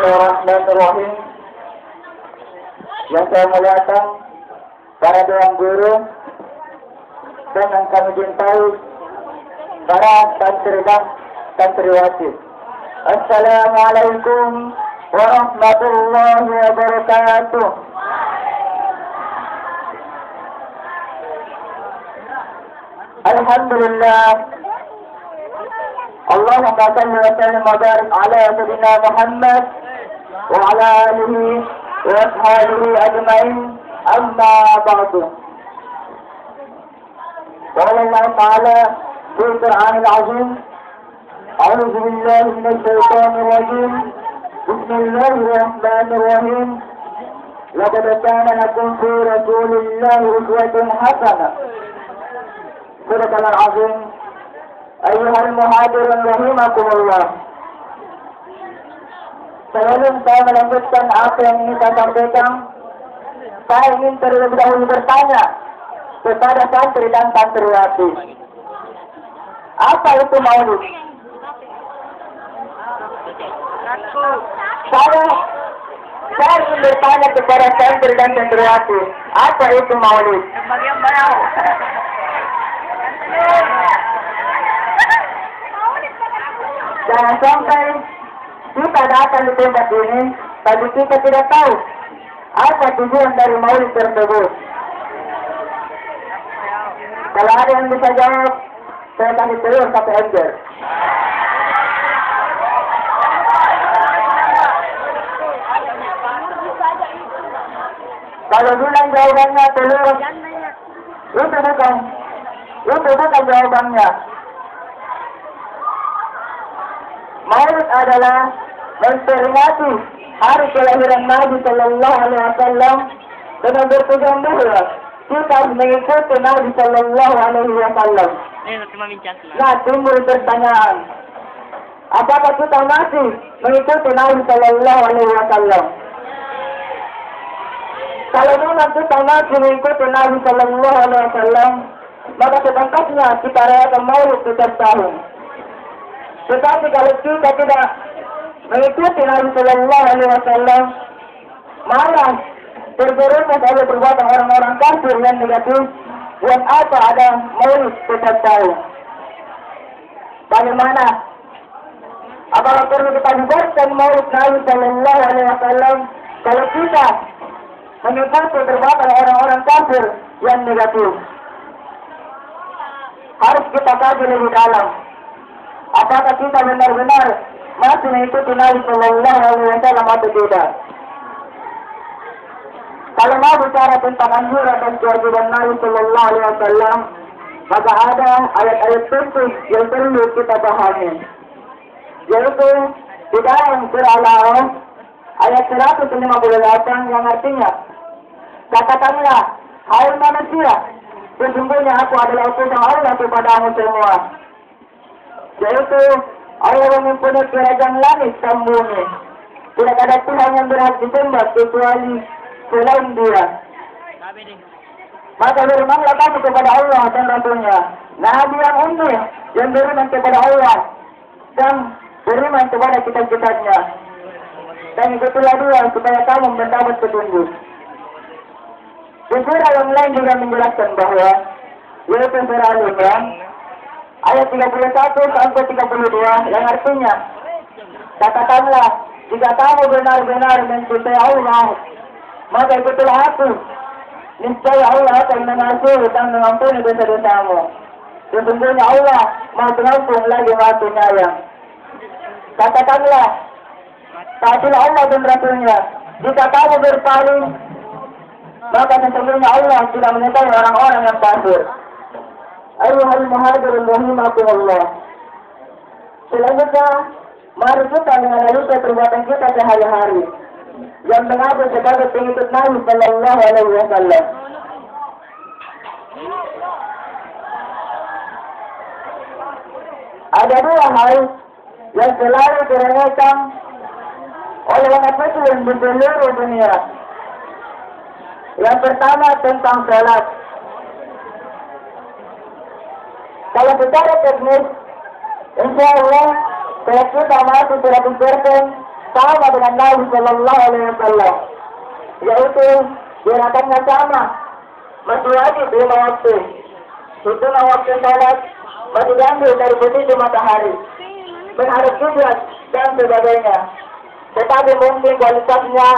Bismillahirrahmanirrahim. Yang saya muliakan para dewan guru dan yang kami cintai para santri dan santriwati. Assalamualaikum warahmatullahi wabarakatuh. Alhamdulillah. اللهم صل وسلم وبارك على سيدنا محمد وعلى آله وأصحابه أجمعين أما بعد. قال الله تعالى في القرآن العظيم: أعوذ بالله من الشيطان الرجيم. بسم الله الرحمن الرحيم. لقد كان لكم في رسول الله أسوة حسنة. صدق الله العظيم. Ayuhal muhadirin rahimakumullah. Sebelum saya melanjutkan apa yang ingin saya sampaikan, saya ingin terlebih dahulu bertanya kepada santri dan santriwati, apa itu maulid? Saya ingin bertanya kepada santri dan santriwati, apa itu maulid? Jangan sampai kita datang di tempat ini, tapi kita tidak tahu apa tujuan dari maulid tersebut. Kalau ada yang bisa jawab, saya kasih telur satu ember. Kalau bilang jawabannya telur, itu bukan jawabannya. Maulid adalah memperingati hari kelahiran Nabi Sallallahu Alaihi Wasallam dengan berpegang bahwa kita harus mengikuti Nabi Sallallahu Alaihi Wasallam. Nah, timbul pertanyaan, apakah kita masih mengikuti Nabi Sallallahu Alaihi Wasallam? Kalau memang kita masih mengikuti Nabi Sallallahu Alaihi Wasallam, maka sepantasnya kita rayakan Maulid setiap tahun. Tetapi kalau kita tidak mengikuti Nabi Sallallahu Alaihi Wasallam, malah terjerumus oleh perbuatan orang-orang kafir yang negatif, yang apa ada maulid setiap tahun. Bagaimana? Apakah perlu kita buatkan maulid Nabi Sallallahu Alaihi Wasallam kalau kita mengikuti perbuatan orang-orang kafir yang negatif? Harus kita kaji lebih dalam. Apakah kita benar-benar masih mengikuti Nabi Sallallahu Alaihi Wasallam atau tidak? Kalau mau bicara tentang anjuran dan kewajiban Nabi Sallallahu Alaihi Wasallam, maka ada ayat-ayat penting yang perlu kita pahami. Yaitu di dalam surah Al-A'raf ayat 158 yang artinya, katakanlah, hai manusia, sesungguhnya aku adalah utusan Allah kepadamu semua. Yaitu Allah yang mempunyai kerajaan langit dan bumi. Tidak ada Tuhan yang berhak disembah kecuali selain Dia. Maka berimanlah kamu kepada Allah dan Rasulnya, Nabi yang ummi yang beriman kepada Allah dan beriman kepada kitab-kitabnya, dan ikutilah Dia supaya kamu mendapat petunjuk. Di surah yang lain juga menjelaskan bahwa, yaitu surah Al-Imran ayat 31 sampai 32 yang artinya, katakanlah, jika kamu benar-benar mencintai Allah, maka ikutilah aku. Niscaya Allah akan mengasihi dan mengampuni dosa-dosamu. Sesungguhnya Allah Maha Pengampun lagi Maha Penyayang. Katakanlah, taatilah Allah dan Rasulnya. Jika kamu berpaling, maka sesungguhnya Allah tidak menyertai orang-orang yang kafir. Ayuhal muhadirin rahimakumullah. Selanjutnya, mari kita menganalisa perbuatan kita sehari-hari yang mengaku sebagai pengikut Nabi Sallallahu Alaihi Wasallam. Ada dua hal yang selalu diremehkan oleh umat muslim di seluruh dunia. Yang pertama tentang salat. Kalau secara teknis, insya Allah, kalau kita masih 100% sama dengan Nabi Sallallahu Alaihi Wasallam, yaitu gerakannya sama, masih wajib 5 waktu, hitungan waktu sholat masih diambil dari posisi matahari, menghadap kiblat dan sebagainya. Tetapi mungkin kualitasnya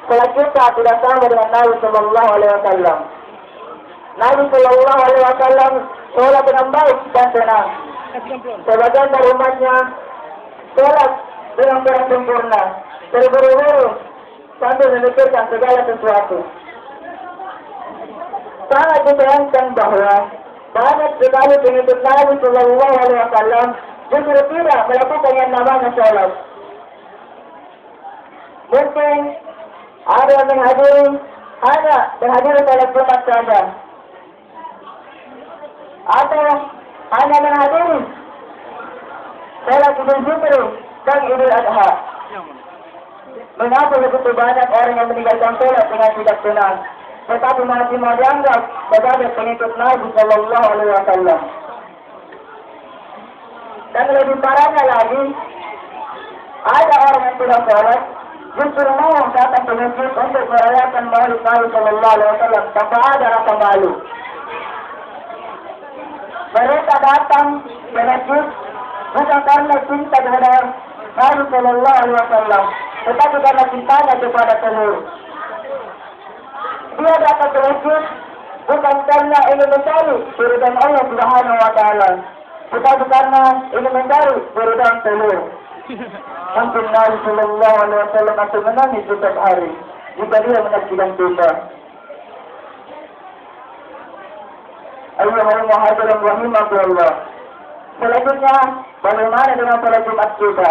sholat kita tidak sama dengan Nabi Sallallahu Alaihi Wasallam. Nabi Sallallahu Alaihi Wasallam sholat dengan baik dan tenang. Sebagian dari umatnya sholat dengan kurang sempurna, terburu-buru sambil memikirkan segala sesuatu. Sangat disayangkan bahwa banyak sekali pengikut Nabi Sallallahu Alaihi Wasallam justru tidak melakukan yang namanya sholat. Mungkin ada yang hanya menghadiri sholat Jumat saja, atau hanya menghadiri sholat Idul Fitri dan Idul Adha. Mengapa begitu banyak orang yang meninggalkan sholat dengan tidak tenang, tetapi masih mau dianggap sebagai pengikut Nabi Sallallahu Alaihi Wasallam? Dan lebih parahnya lagi, ada orang yang tidak sholat justru mau datang ke masjid untuk merayakan maulid Nabi Sallallahu Alaihi Wasallam tanpa ada rasa malu. Mereka datang ke masjid bukan karena cinta kepada Nabi Sallallahu Alaihi Wasallam, tetapi karena cintanya kepada telur. Dia datang ke masjid bukan karena ingin mencari keridhaan Allah Subhanahu Wa Taala, tetapi karena ingin mencari keridhaan telur. Sampai Nabi Sallallahu Alaihi Wasallam akan menangis setiap hari jika dia menyaksikan kita. Ayyuhal muhajirin rahimahullah. Selanjutnya, bagaimana dengan sholat Jumat kita?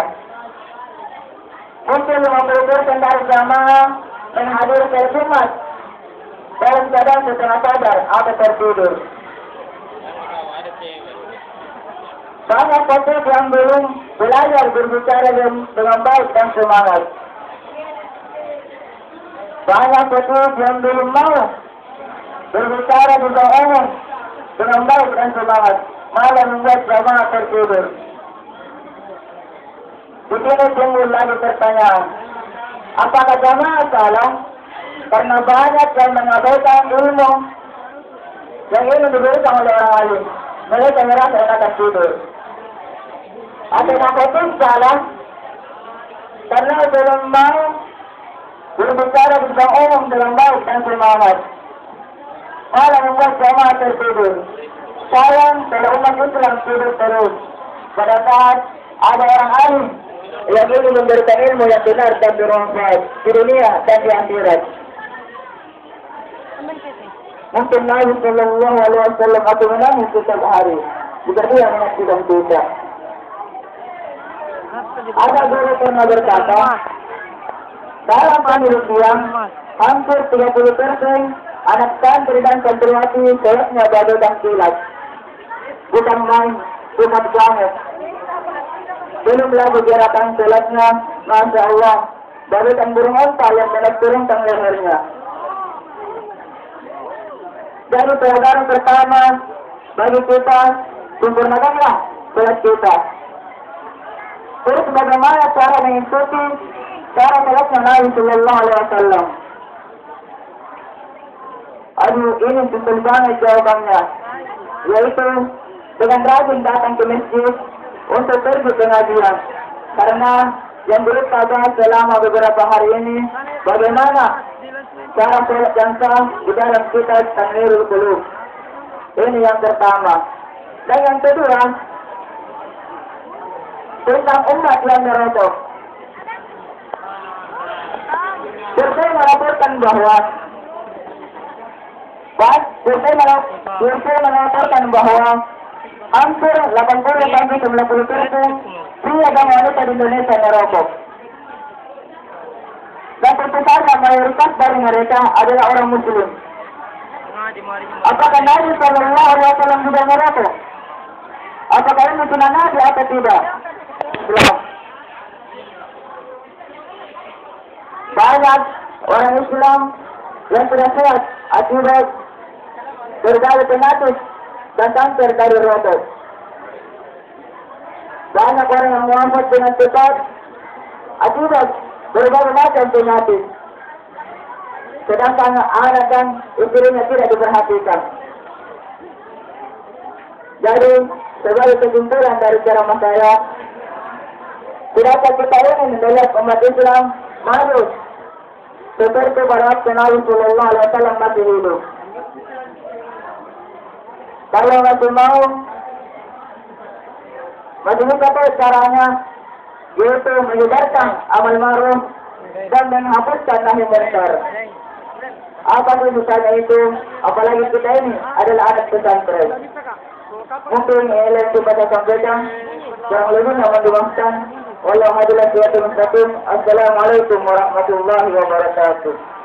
Mungkin 50% dari jamaah menghadiri sholat Jumat dalam keadaan setengah sadar atau tertidur. Banyak khotib yang belum belajar berbicara dengan baik dan semangat. Banyak khotib yang belum mau berbicara di umum dengan baik dan semangat, malah membuat jamaah tertidur. Di sini timbul lagi pertanyaan, apakah jamaah salah karena banyak yang mengabaikan ilmu yang ini diberikan oleh orang alim? Mereka merasa enakan tidur. Apakah khotib salah karena belum mau berbicara di umum dengan baik dan semangat, malah membuat jamaah tertidur? Sayang kalau umat Islam tidur terus pada saat ada orang alim yang ingin memberikan ilmu yang benar dan bermanfaat di dunia dan di akhirat. Mungkin Nabi Sallallahu Alaihi Wasallam akan menangis setiap hari jika dia menyaksikan kita. Ada guru pernah berkata, dalam penelitian hampir 30% anak santri dan santriwati sholatnya bagaikan kilat, bukan main, bukan banget. Belum lagi gerakan sholatnya, Masya Allah, bagaikan burung onta yang turunkan lehernya. Jadi pelajaran pertama bagi kita, sempurnakanlah sholat kita. Terus bagaimana cara mengikuti cara sholatnya Nabi Sallallahu Alaihi Wasallam? Aduh, ini simpel banget jawabannya, yaitu dengan rajin datang ke masjid untuk pergi pengajian. Karena yang beritahu selama beberapa hari ini bagaimana cara sholat yang sah di dalam kitab Tanwirul Qulub. Ini yang pertama. Dan yang kedua, tentang umat yang merokok. Survei melaporkan bahwa hampir 80-90% pria dan wanita di Indonesia merokok. Dan tentu saja mayoritas dari mereka adalah orang Muslim. Apakah Nabi Sallallahu Alaihi Wasallam juga merokok? Apakah ini sunnah Nabi atau tidak? Belum. Banyak orang Islam yang sudah sehat akibat berbagai penyakit dan kanker dari rokok. Banyak orang yang wafat dengan cepat akibat berbagai macam penyakit. Sedangkan anak dan istrinya tidak diperhatikan. Jadi, sebagai kesimpulan dari ceramah saya, tidakkah kita ingin melihat umat Islam maju seperti pada waktu Nabi Sallallahu Alaihi Wasallam masih hidup? Kalau masih mau, masih buka caranya, yaitu menyebarkan amal ma'ruf dan menghapuskan nahi munkar. Apapun misalnya itu, apalagi kita ini adalah anak pesantren. Mungkin ini yang saya sampaikan, yang lebihnya mendoakan. Wallahu a'lam bishawab. Assalamualaikum warahmatullahi wabarakatuh.